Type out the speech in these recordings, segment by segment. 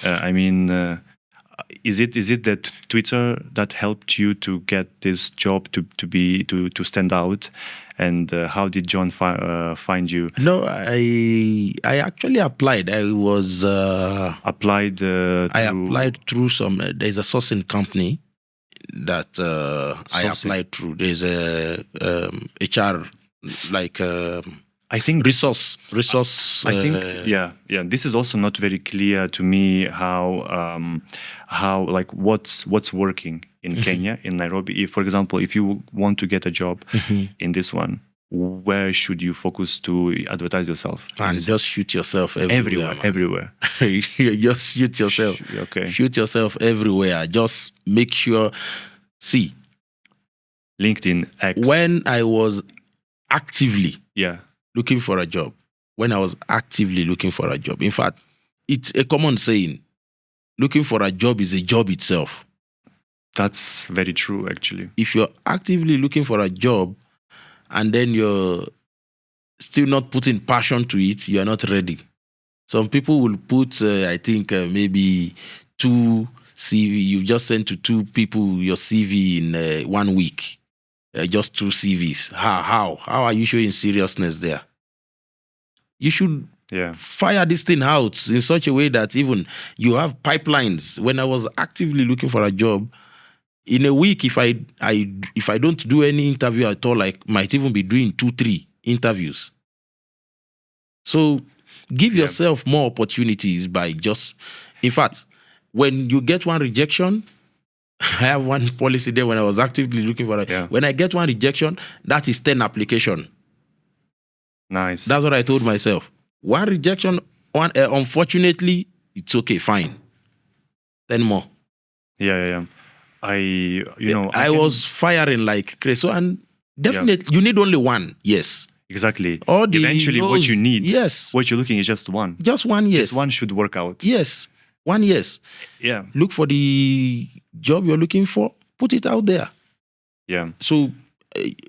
I mean, is it that Twitter that helped you to get this job to stand out? And how did John find you? No, I actually applied. I was applied. I applied through some. There's a sourcing company that I applied through. There's a HR like. I think resource. I think yeah. This is also not very clear to me how like what's working in Kenya, in Nairobi. If, for example, if you want to get a job in this one, where should you focus to advertise yourself? And just shoot yourself everywhere. Just shoot yourself. Shoot yourself everywhere. Just make sure. See, LinkedIn, X. When I was actively looking for a job, in fact, it's a common saying, looking for a job is a job itself. That's very true, actually. If you're actively looking for a job and then you're still not putting passion to it, you're not ready. Some people will put, I think, maybe 2 CV. You just sent to 2 people your CV in 1 week. Just 2 CVs. How are you showing seriousness there? You should fire this thing out in such a way that even you have pipelines. When I was actively looking for a job, in a week, if I don't do any interview at all, I might even be doing 2-3 interviews. So give yourself more opportunities by just, in fact, when you get one rejection, I have one policy there when I was actively looking for it. When I get one rejection, that is 10 application. Nice. That's what I told myself. One rejection, unfortunately, it's okay, fine. 10 more. Yeah. I was firing like crazy. So, and definitely, you need only one, yes. Exactly. Eventually, what you need, what you're looking is just one. Just one, yes. Just one should work out. Yes. 1 yes. Yeah. Look for the job you're looking for. Put it out there. Yeah. So,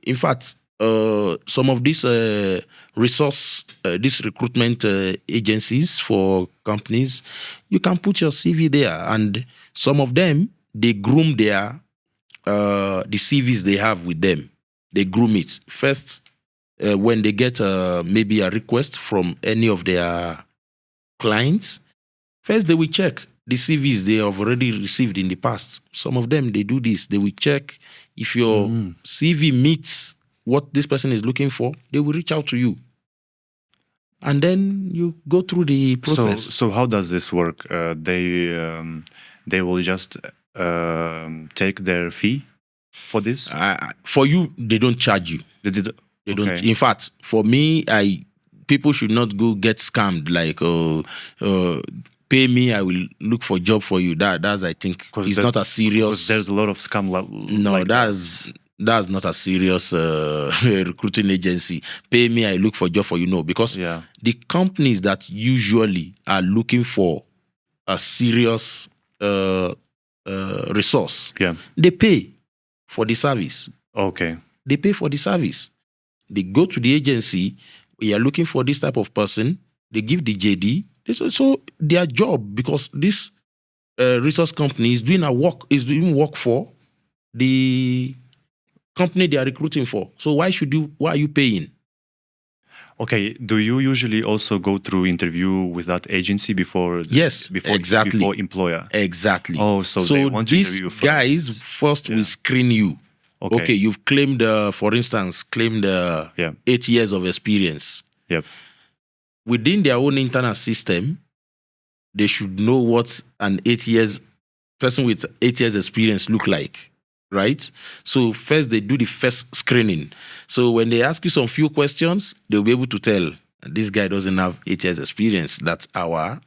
in fact, some of these these recruitment agencies for companies, you can put your CV there, and some of them they groom their the CVs they have with them. They groom it first when they get maybe a request from any of their clients. First, they will check the CVs they have already received in the past. Some of them, they do this. They will check if your CV meets what this person is looking for. They will reach out to you. And then you go through the process. So how does this work? They will just take their fee for this? For you, they don't charge you. They don't. In fact, for me, people should not go get scammed like pay me, I will look for a job for you. That's I think it's not a serious. There's a lot of scam. No, that's not a serious recruiting agency. Pay me, I look for a job for you. No, because the companies that usually are looking for a serious resource, they pay for the service. Okay. They pay for the service. They go to the agency. We are looking for this type of person. They give the JD. So their job, because this resource company is doing work for the company they are recruiting for. So why are you paying? Okay. Do you usually also go through interview with that agency before? Exactly. Before employer. Exactly. Oh, so they want to interview you first. Guys first will screen you. Okay, you've claimed, for instance, 8 years of experience. Yep. Within their own internal system, they should know what an person with 8 years experience look like, right? So first they do the first screening. So when they ask you some few questions, they'll be able to tell this guy doesn't have 8 years experience. That's our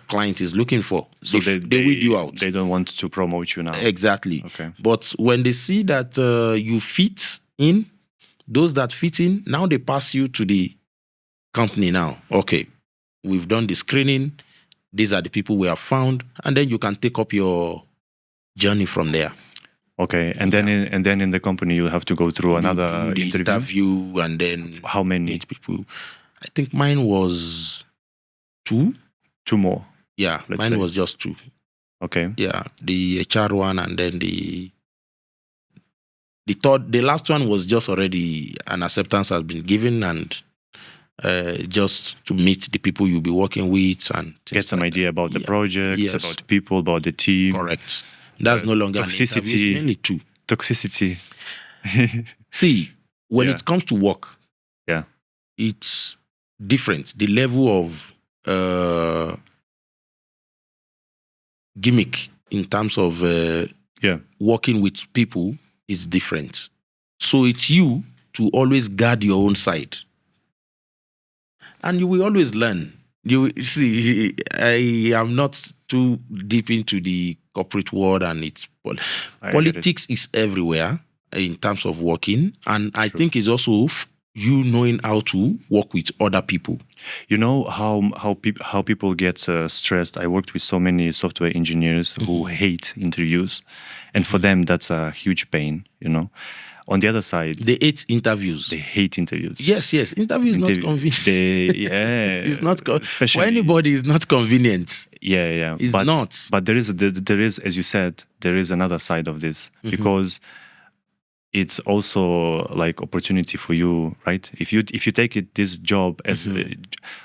client is looking for. So they weed you out. They don't want to promote you now. Exactly. Okay. But when they see that you fit in, those that fit in, now they pass you to the company now. Okay, we've done the screening. These are the people we have found, and then you can take up your journey from there. Okay, and then in the company you'll have to go through another interview, and then how many people? I think mine was 2. 2 more. Yeah, let's mine say? was just 2. Okay. Yeah, the HR one, and then the last one was just already an acceptance has been given, and just to meet the people you'll be working with and Get some like idea about the projects, Yes. about the people, about the team. Correct. That's no longer toxicity. an interview, it's mainly 2. Toxicity. See, when Yeah. it comes to work, Yeah. it's different. The level of gimmick in terms of working with people is different. So it's you to always guard your own side. And you will always learn. You see, I am not too deep into the corporate world, and it's politics is everywhere in terms of working. And I think it's also you knowing how to work with other people. You know how people get stressed. I worked with so many software engineers who hate interviews, and for them that's a huge pain. You know, on the other side, they hate interviews. They hate interviews. Yes. Interview is not convenient. It's not especially for anybody. It's not convenient. Yeah. It's not. But there is, as you said, there is another side of this because it's also like opportunity for you, right? If you take this job as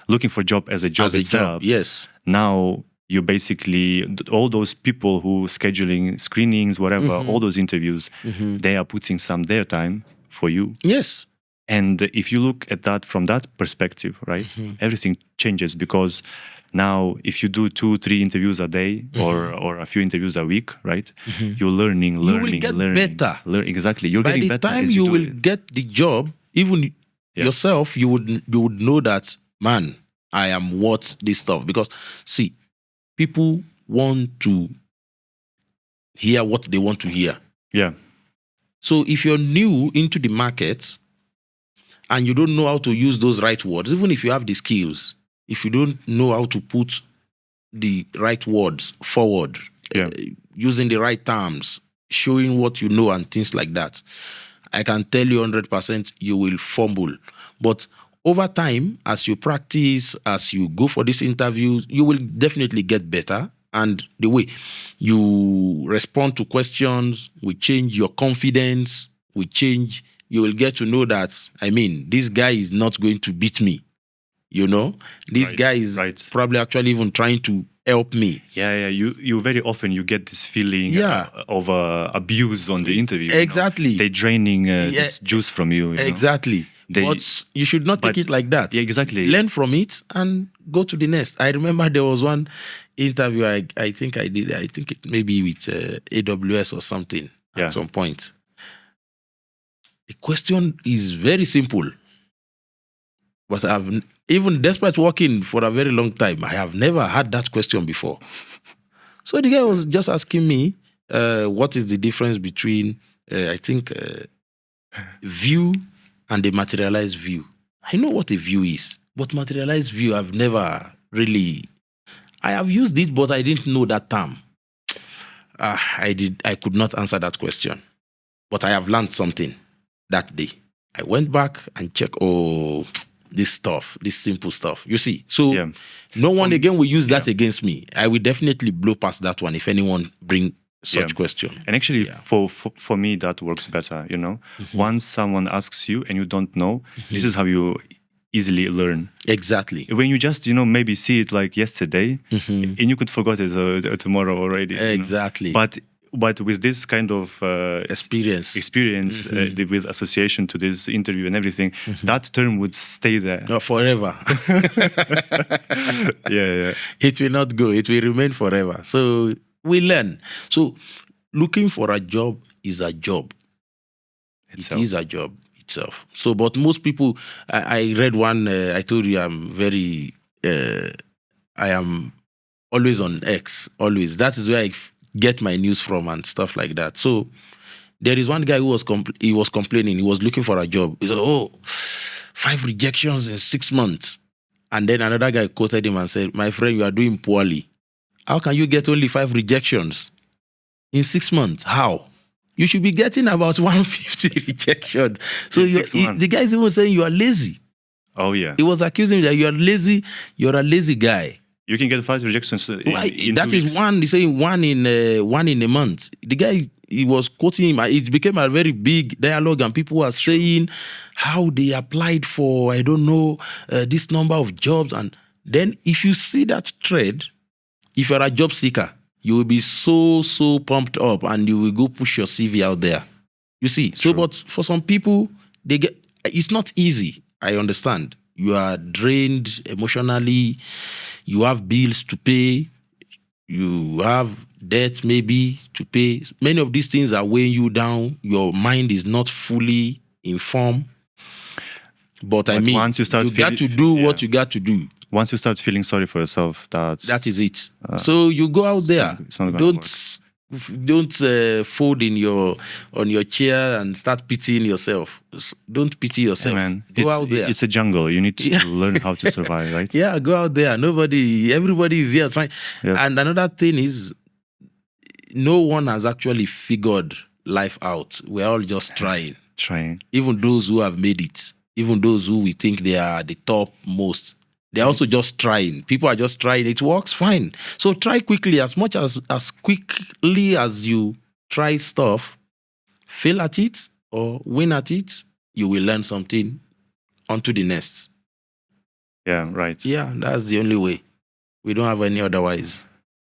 looking for job as a job itself, yes. Now you basically all those people who scheduling screenings, whatever, all those interviews, they are putting some their time for you. Yes. And if you look at that from that perspective, right, everything changes because now if you do 2-3 interviews a day or a few interviews a week, right, you're learning. You will get better. Exactly. You're getting better. By the time you will get the job, even yourself, you would know that, man, I am worth this stuff. Because see, people want to hear what they want to hear. Yeah. So if you're new into the market and you don't know how to use those right words, even if you have the skills, if you don't know how to put the right words forward, using the right terms, showing what you know and things like that, I can tell you 100% you will fumble. But over time, as you practice, as you go for these interviews, you will definitely get better. And the way you respond to questions will change, your confidence will change. You will get to know that, I mean, this guy is not going to beat me. You know, this guy is probably actually even trying to help me. Yeah. You very often you get this feeling of abuse on the interview. Exactly. You know? They're draining this juice from you. Exactly. But you should not take it like that. Yeah, exactly. Learn from it and go to the next. I remember there was one interview I think I did. I think it maybe with AWS or something at some point. The question is very simple. But even despite working for a very long time, I have never had that question before. So the guy was just asking me, what is the difference between, view and a materialized view. I know what a view is, but materialized view, I've never really... I have used it, but I didn't know that term. I could not answer that question. But I have learned something that day. I went back and checked, this stuff, this simple stuff. You see, so no one again will use that against me. I will definitely blow past that one if anyone bring such question. And actually, for me, that works better, you know. Once someone asks you and you don't know, this is how you easily learn. Exactly. When you just, maybe see it like yesterday, and you could forget it tomorrow already. Exactly. You know? But with this kind of experience with association to this interview and everything, that term would stay there forever. Yeah. It will not go. It will remain forever. So we learn. So looking for a job is a job. It is a job itself. So, but most people, I read one. I told you I'm very. I am always on X. Always. That is where I get my news from and stuff like that. So there is one guy who was complaining. He was looking for a job. He said, 5 rejections in 6 months. And then another guy quoted him and said, my friend, you are doing poorly. How can you get only 5 rejections in 6 months? How? You should be getting about 150 rejections. So the guy is even saying you are lazy. Oh, yeah. He was accusing me that you are lazy. You're a lazy guy. You can get 5 rejections. In That 2 is weeks. one. He's saying one in a month. The guy, he was quoting him. It became a very big dialogue, and people were saying how they applied for, I don't know, this number of jobs. And then if you see that thread, if you're a job seeker, you will be so pumped up, and you will go push your CV out there. You see. So, but for some people, it's not easy. I understand. You are drained emotionally. You have bills to pay. You have debt maybe to pay. Many of these things are weighing you down. Your mind is not fully informed. But I mean, once you got to do what you got to do. Once you start feeling sorry for yourself, that is it. So you go out there. It's not gonna work. Don't fold on your chair and start pitying yourself. Don't pity yourself. Hey man, go out there. It's a jungle. You need to learn how to survive, right? Yeah, go out there. Everybody is here trying. Yep. And another thing is, no one has actually figured life out. We're all just trying. Even those who have made it, even those who we think they are the top most, they're also just trying. People are just trying. It works fine. So try quickly, as quickly as you try stuff, fail at it or win at it, you will learn something onto the next. Yeah, right. Yeah, that's the only way. We don't have any otherwise.